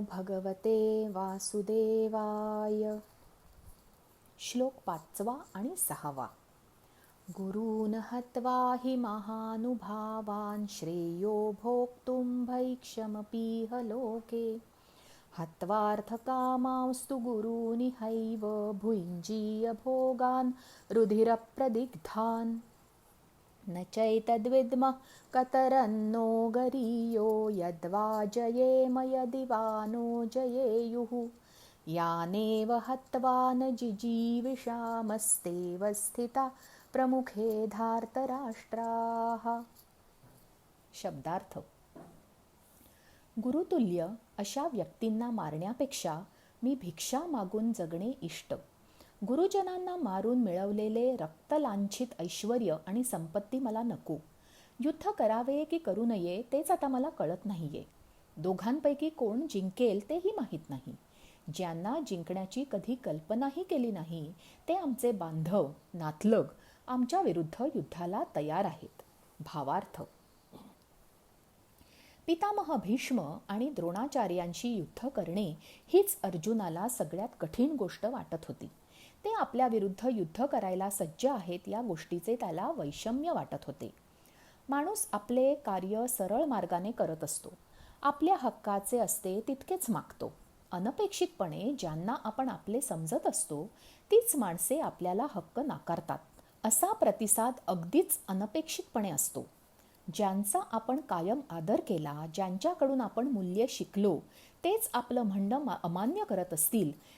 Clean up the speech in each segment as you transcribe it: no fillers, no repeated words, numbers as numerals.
भगवते वासुदेवाय. श्लोक 5 आणि 6. गुरून् हत्वा हि महानुभावान् श्रेयो भोक्तुं भैक्षमपीह लोके. हत्वार्थकामांस्तु गुरूनिहैव भुञ्जीय भोगान् रुधिरप्रदिग्धान्. न चैतद्विद्मः कतरन्नो गरीयो यद्वा जयेम यदि वा नो जयेयुः. यानेव हत्वा न जिजीविषामस्तेव स्थिता प्रमुखे धार्तराष्ट्राः. शब्दार्थ. गुरुतुल्य अशा व्यक्तींना मारण्यापेक्षा मी भिक्षा मागून जगणे इष्ट. गुरुजनांना मारून मिळवलेले रक्तलांछित ऐश्वर्य आणि संपत्ती मला नको. युद्ध करावे की करू नये तेच आता मला कळत नाहीये. दोघांपैकी कोण जिंकेल तेही माहीत नाही. ज्यांना जिंकण्याची कधी कल्पनाही केली नाही ते आमचे बांधव नातलग आमच्या विरुद्ध युद्धाला तयार आहेत. भावार्थ. पितामह भीष्म आणि द्रोणाचार्यांशी युद्ध करणे हीच अर्जुनाला सगळ्यात कठीण गोष्ट वाटत होती. ते आपल्या विरुद्ध युद्ध करायला सज्ज आहेत या गोष्टीचे त्याला वैषम्य वाटत होते. माणूस आपले कार्य सरळ मार्गाने करत असतो. आपल्या हक्काचे असते तितकेच मागतो. अनपेक्षितपणे ज्यांना आपण आपले समजत असतो तीच माणसे आपल्याला हक्क नाकारतात. असा प्रतिसाद अगदीच अनपेक्षितपणे असतो. ज्यांचा आपण कायम आदर केला, ज्यांच्याकडून आपण मूल्य शिकलो तेच आपलं म्हणणं अमान्य करत असतील,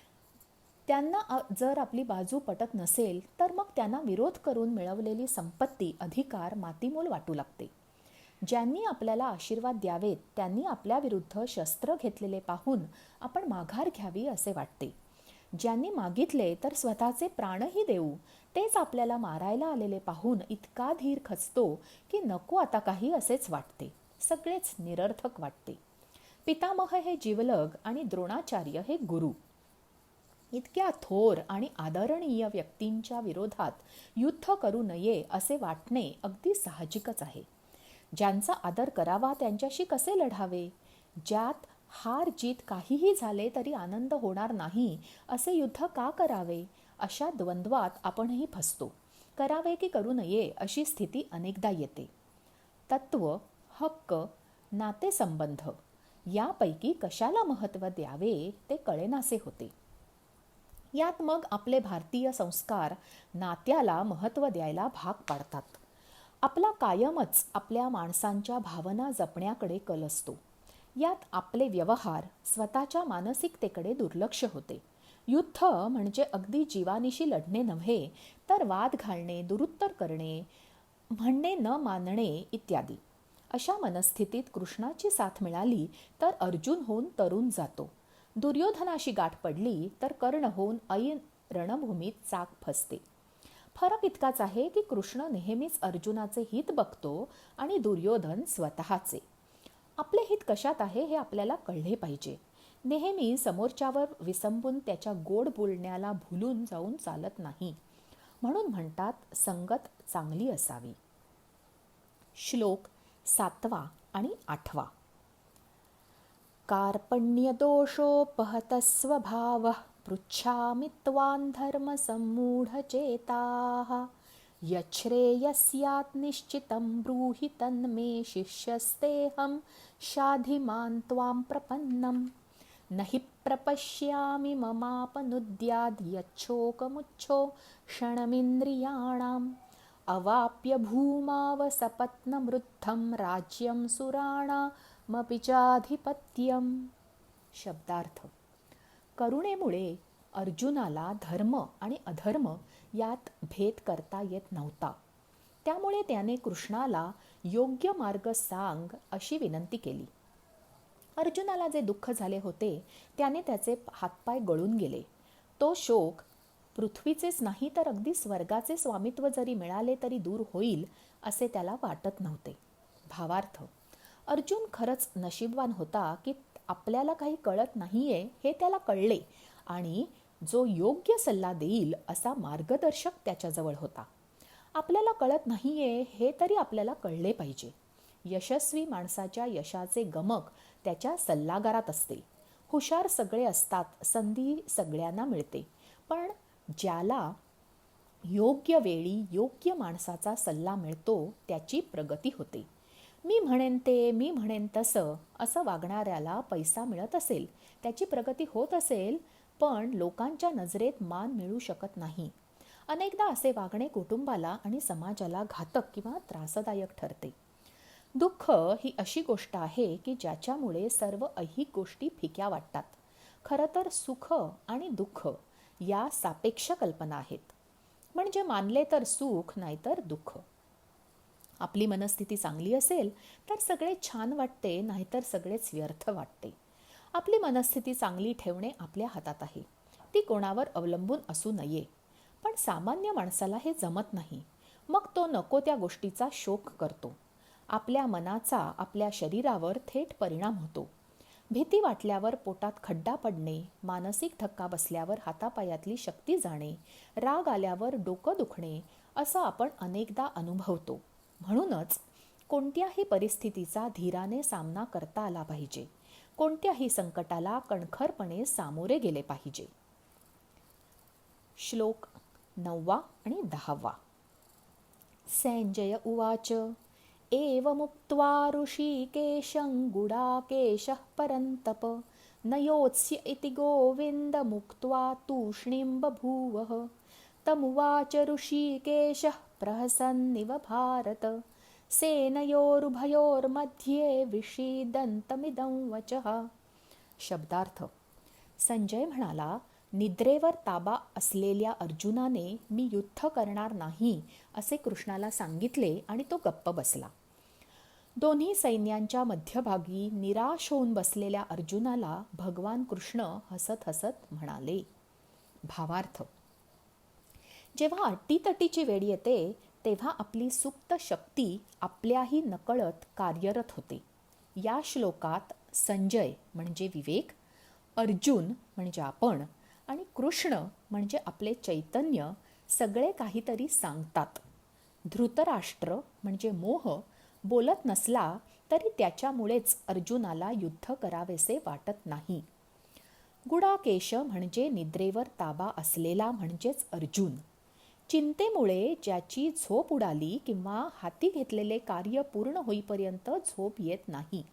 त्यांना जर आपली बाजू पटत नसेल तर मग त्यांना विरोध करून मिळवलेली संपत्ती अधिकार मातीमोल वाटू लागते. ज्यांनी आपल्याला आशीर्वाद द्यावेत त्यांनी आपल्या विरुद्ध शस्त्र घेतलेले पाहून आपण माघार घ्यावी असे वाटते. ज्यांनी मागितले तर स्वतःचे प्राणही देऊ तेच आपल्याला मारायला आलेले पाहून इतका धीर खचतो की नको आता काही असेच वाटते. सगळेच निरर्थक वाटते. पितामह हे जिवलग आणि द्रोणाचार्य हे गुरु. इतक्या थोर आणि आदरणीय व्यक्तींच्या विरोधात युद्ध करू नये असे वाटणे अगदी साहजिकच आहे. ज्यांचा आदर करावा त्यांच्याशी कसे लढावे? ज्यात हार जीत काहीही झाले तरी आनंद होणार नाही असे युद्ध का करावे? अशा द्वंद्वात आपणही फसतो. करावे की करू नये अशी स्थिती अनेकदा येते. तत्व, हक्क, नातेसंबंध यापैकी कशाला महत्त्व द्यावे ते कळेनासे होते. यात मग आपले भारतीय संस्कार नात्याला महत्त्व द्यायला भाग पाडतात. आपला कायमच आपल्या माणसांच्या भावना जपण्याकडे कल असतो. यात आपले व्यवहार स्वतःच्या मानसिकतेकडे दुर्लक्ष होते. युद्ध म्हणजे अगदी जीवानिशी लढणे नव्हे तर वाद घालणे, दुरुत्तर करणे, म्हणणे न मानणे इत्यादी. अशा मनस्थितीत कृष्णाची साथ मिळाली तर अर्जुन होऊन तरुण जातो. दुर्योधनाशी गाठ पडली तर कर्ण होऊन ऐन रणभूमीत चाक फसते. फरक इतकाच आहे की कृष्ण नेहमीच अर्जुनाचे हित बघतो आणि दुर्योधन स्वतःचे. आपले हित कशात आहे हे आपल्याला कळले पाहिजे. नेहमी समोरच्यावर विसंबून त्याच्या गोड बोलण्याला भुलून जाऊन चालत नाही. म्हणून म्हणतात संगत चांगली असावी. श्लोक 7 आणि 8. कार्पण्यदोषोपहतः स्वभावः पृच्छामि त्वां धर्मसम्मूढचेताः. यच्छ्रेयस्यात् निश्चितं ब्रूहि तन्मे शिष्यस्तेऽहं शाधिमान् त्वां प्रपन्नम्. न हि प्रपश्यामि ममापनुद्याद् यच्छोकमुच्छो क्षणमिन्द्रियाणाम्. अवाप्य भूमावसपत्नमृद्धं राज्यं सुराणामपि चाधिपत्यम्. शब्दार्थ. करुणेमुळे अर्जुनाला धर्म आणि अधर्म यात भेद करता येत नव्हता. त्यामुळे त्याने कृष्णाला योग्य मार्ग सांग अशी विनंती केली. अर्जुनाला जे दुःख झाले होते त्याने त्याचे हातपाय गळून गेले. तो शोक पृथ्वीचेच नाही तर अगदी स्वर्गाचे स्वामित्व जरी मिळाले तरी दूर होईल असे त्याला वाटत नव्हते. भावार्थ. अर्जुन खरंच नशीबवान होता की आपल्याला काही कळत नाहीये हे त्याला कळले आणि जो योग्य सल्ला देईल असा मार्गदर्शक त्याच्याजवळ होता. आपल्याला कळत नाहीये हे तरी आपल्याला कळले पाहिजे. यशस्वी माणसाच्या यशाचे गमक त्याच्या सल्लागारात असते. हुशार सगळे असतात, संधी सगळ्यांना मिळते, पण ज्याला योग्य वेळी योग्य माणसाचा सल्ला मिळतो त्याची प्रगती होते. मी म्हणेन ते, मी म्हणेन तसं असं वागणाऱ्याला पैसा मिळत असेल, त्याची प्रगती होत असेल, पण लोकांच्या नजरेत मान मिळू शकत नाही. अनेकदा असे वागणे कुटुंबाला आणि समाजाला घातक किंवा त्रासदायक ठरते. दुःख ही अशी गोष्ट आहे की ज्याच्यामुळे सर्व ऐहिक गोष्टी फिक्या वाटतात. खरं तर सुख आणि दुःख या सापेक्ष कल्पना आहेत. म्हणजे मानले तर सुख, नाहीतर दुःख. आपली मनस्थिती चांगली असेल तर सगळे छान वाटते, नाहीतर सगळेच व्यर्थ वाटते. आपली मनस्थिती चांगली ठेवणे आपल्या हातात आहे. ती कोणावर अवलंबून असू नये. पण सामान्य माणसाला हे जमत नाही. मग तो नको त्या गोष्टीचा शोक करतो. आपल्या मनाचा आपल्या शरीरावर थेट परिणाम होतो. भीती वाटल्यावर पोटात खड्डा पडणे, मानसिक धक्का बसल्यावर हातापायातली शक्ती जाणे, राग आल्यावर डोकं दुखणे असं आपण अनेकदा अनुभवतो. म्हणूनच कोणत्याही परिस्थितीचा धीराने सामना करता आला पाहिजे. कोणत्याही संकटाला कणखरपणे सामोरे गेले पाहिजे. श्लोक 9 आणि 10. संजय उवाच एवमुक्त्वा ऋषिकेशं गुडाकेशः परन्तप न योत्स्य इति गोविन्दमुक्त्वा तूष्णीं बभूवः। तमुवाच ऋषिकेशः प्रहसन्निव भारत सेनयोरुभयोर्मध्ये विषीदन्तमिदं वचः। शब्दार्थ. संजय म्हणाला, निद्रेवर ताबा असलेल्या अर्जुनाने मी युद्ध करणार नाही असे कृष्णाला सांगितले आणि तो गप्प बसला. दोन्ही सैन्यांच्या मध्यभागी निराश होऊन बसलेल्या अर्जुनाला भगवान कृष्ण हसत हसत म्हणाले. भावार्थ. जेव्हा अटीतटीची वेळ येते तेव्हा आपली सुप्त शक्ती आपल्याही नकळत कार्यरत होते. या श्लोकात संजय म्हणजे विवेक, अर्जुन म्हणजे आपण आणि कृष्ण म्हणजे आपले चैतन्य सगळे काहीतरी सांगतात. धृतराष्ट्र म्हणजे मोह बोलत नसला तरी त्याच्यामुळेच अर्जुनाला युद्ध करावेसे वाटत नाही. गुडाकेश म्हणजे निद्रेवर ताबा असलेला म्हणजेच अर्जुन. चिंतेमुळे ज्याची झोप उडाली किंवा हाती घेतलेले कार्य पूर्ण होईपर्यंत झोप येत नाही.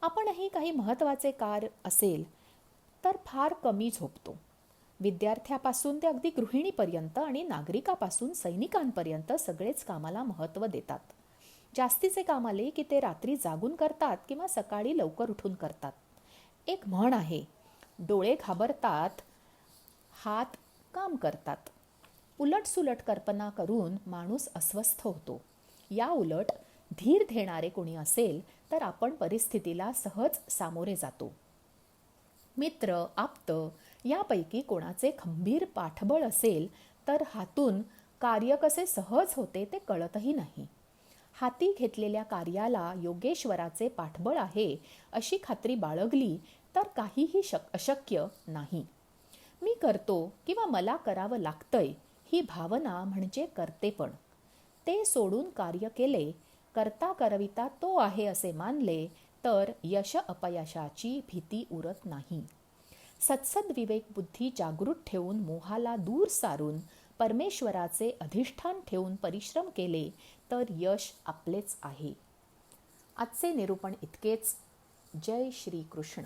आपणही काही महत्त्वाचे कार्य असेल तर फार कमी झोपतो. विद्यार्थ्यापासून ते अगदी गृहिणीपर्यंत आणि नागरिकापासून सैनिकांपर्यंत सगळेच कामाला महत्त्व देतात. जास्तीचे काम आले की ते रात्री जागून करतात किंवा सकाळी लवकर उठून करतात. एक म्हण आहे, डोळे घाबरतात, हात काम करतात. उलटसुलट कल्पना करून माणूस अस्वस्थ होतो. या उलट धीर देणारे कोणी असेल तर आपण परिस्थितीला सहज सामोरे जातो. मित्र, आप्त यापैकी कोणाचे खंबीर पाठबळ असेल तर हातून कार्य कसे सहज होते ते कळतही नाही. हाती घेतलेल्या कार्याला योगेश्वराचे पाठबळ आहे अशी खात्री बाळगली तर काहीही अशक्य नाही. मी करतो किंवा मला करावं लागतंय ही भावना म्हणजे कर्तेपण. ते सोडून कार्य केले, करता करविता तो आहे असे मानले तर यश अपयशाची भीती उरत नाही. सत्सद विवेक बुद्धी जागृत ठेवून मोहाला दूर सारून परमेश्वराचे अधिष्ठान ठेवून परिश्रम केले तर यश आपलेच आहे. आजचे निरूपण इतकेच. जय श्री कृष्ण.